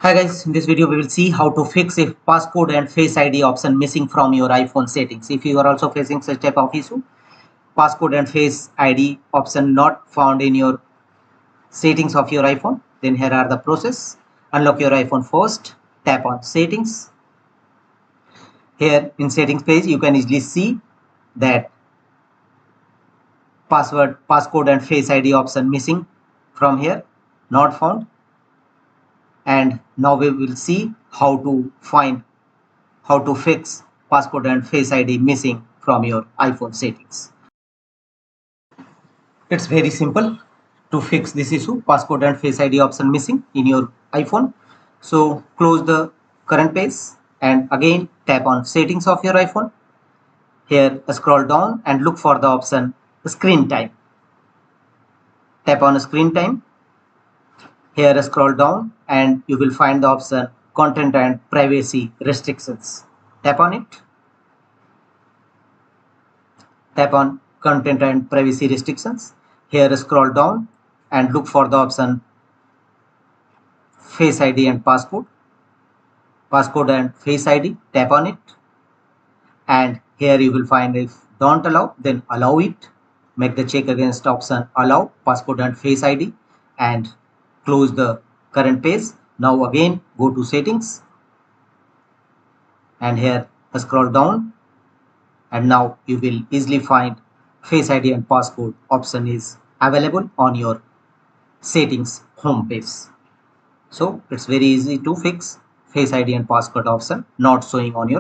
Hi guys, in this video we will see how to fix if passcode and face ID option missing from your iPhone settings. If you are also facing such type of issue, passcode and face ID option not found in your settings of your iPhone, then here are the process. Unlock your iPhone first, tap on settings. Here in settings page you can easily see that passcode and face ID option missing from here, not found. And now we will see how to fix passcode and face ID missing from your iPhone settings. It's very simple to fix this issue, passcode and face ID option missing in your iPhone. So close the current page and again tap on settings of your iPhone. Here scroll down and look for the option screen time. Tap on screen time. Here scroll down and you will find the option content and privacy restrictions. Tap on it. Tap on content and privacy restrictions. Here scroll down and look for the option face ID and passcode. Passcode and face ID. Tap on it. And here you will find if don't allow, then allow it. Make the check against option allow passcode and face ID and close the current page. Now again go to settings and here scroll down and now you will easily find face ID and passcode option is available on your settings home page. So it's very easy to fix face ID and passcode option not showing on your